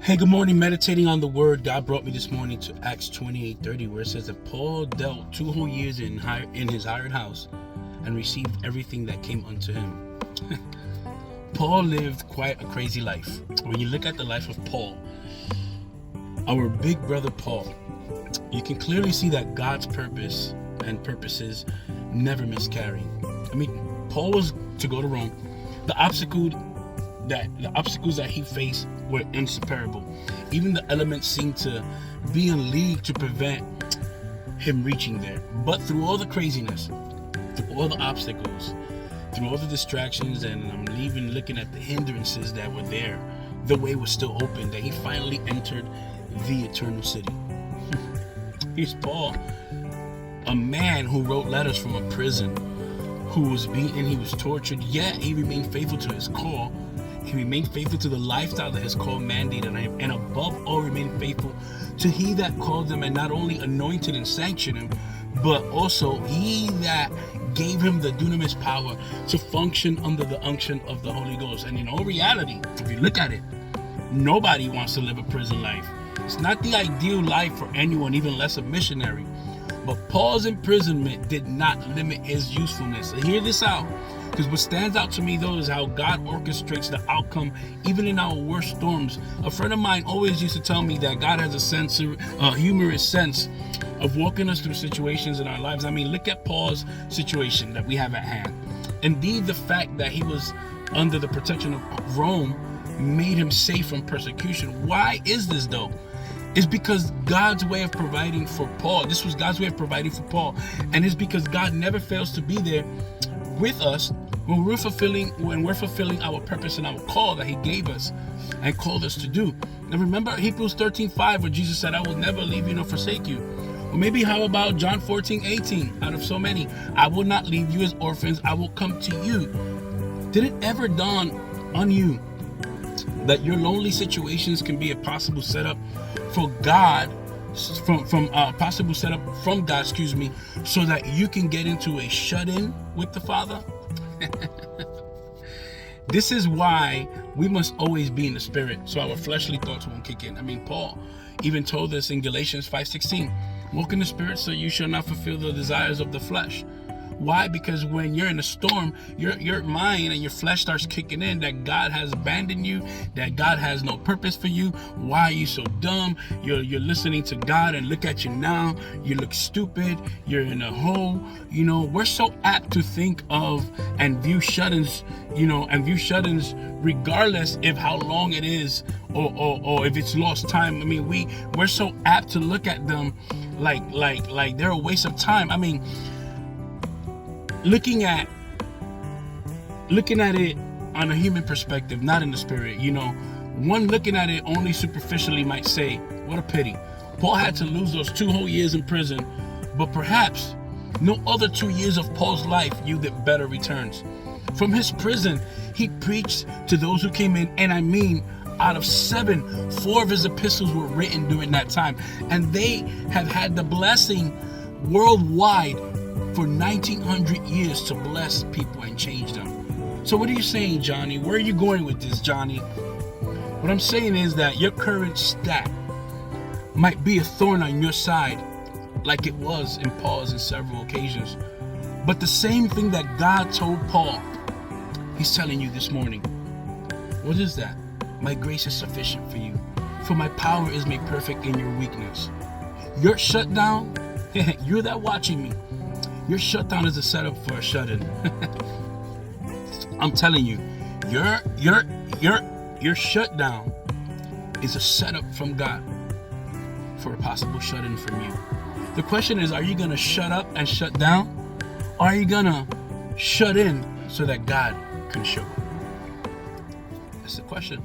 Hey, good morning. Meditating on the word, God brought me this morning to Acts 28:30, where it says that Paul dealt 2 whole years in his hired house and received everything that came unto him. Paul lived quite a crazy life. When you look at the life of Paul, our big brother Paul, you can clearly see that God's purpose and purposes never miscarry. I mean, Paul was to go to Rome. The obstacles that he faced were insuperable. Even the elements seemed to be in league to prevent him reaching there. But through all the craziness, through all the obstacles, through all the distractions, and I'm even looking at the hindrances that were there, the way was still open, that he finally entered the eternal city. Here's Paul, a man who wrote letters from a prison, who was beaten, he was tortured, yet he remained faithful to his call. He remained faithful to the lifestyle that his call mandated him, and above all remained faithful to he that called him and not only anointed and sanctioned him, but also he that gave him the dunamis power to function under the unction of the Holy Ghost. And in all reality, if you look at it, nobody wants to live a prison life. It's not the ideal life for anyone, even less a missionary. But Paul's imprisonment did not limit his usefulness. So hear this out, because what stands out to me though is how God orchestrates the outcome even in our worst storms. A friend of mine always used to tell me that God has a humorous sense of walking us through situations in our lives. I mean, look at Paul's situation that we have at hand. Indeed, the fact that he was under the protection of Rome made him safe from persecution. Why is this though? It's because God's way of providing for Paul. This was God's way of providing for Paul. And it's because God never fails to be there with us when we're fulfilling our purpose and our call that he gave us and called us to do. Now remember Hebrews 13:5, where Jesus said, I will never leave you nor forsake you. Or maybe how about John 14:18, out of so many, I will not leave you as orphans, I will come to you. Did it ever dawn on you that your lonely situations can be a possible setup for God, from possible setup from God, so that you can get into a shut-in with the Father? This is why we must always be in the Spirit, so our fleshly thoughts won't kick in. I mean, Paul even told us in Galatians 5:16, walk in the Spirit so you shall not fulfill the desires of the flesh. Why? Because when you're in a storm, your mind and your flesh starts kicking in that God has abandoned you, that God has no purpose for you. Why are you so dumb? You're listening to God, and look at you now. You look stupid. You're in a hole. You know, we're so apt to think of and view shut-ins, regardless of how long it is or if it's lost time. I mean, we're so apt to look at them like they're a waste of time. I mean, looking at it on a human perspective, not in the spirit, one looking at it only superficially might say, what a pity. Paul had to lose those 2 whole years in prison, but perhaps no other 2 years of Paul's life yielded better returns. From his prison, he preached to those who came in, and I mean, out of 7, 4 of his epistles were written during that time, and they have had the blessing worldwide for 1900 years to bless people and change them. So what are you saying, Johnny? Where are you going with this, Johnny? What I'm saying is that your current stat might be a thorn on your side, like it was in Paul's in several occasions. But the same thing that God told Paul, he's telling you this morning. What is that? My grace is sufficient for you, for my power is made perfect in your weakness. Your shutdown, you're that watching me. Your shutdown is a setup for a shut-in. I'm telling you, your shutdown is a setup from God for a possible shut-in from you. The question is, are you going to shut up and shut down? Or are you going to shut in so that God can show up? That's the question.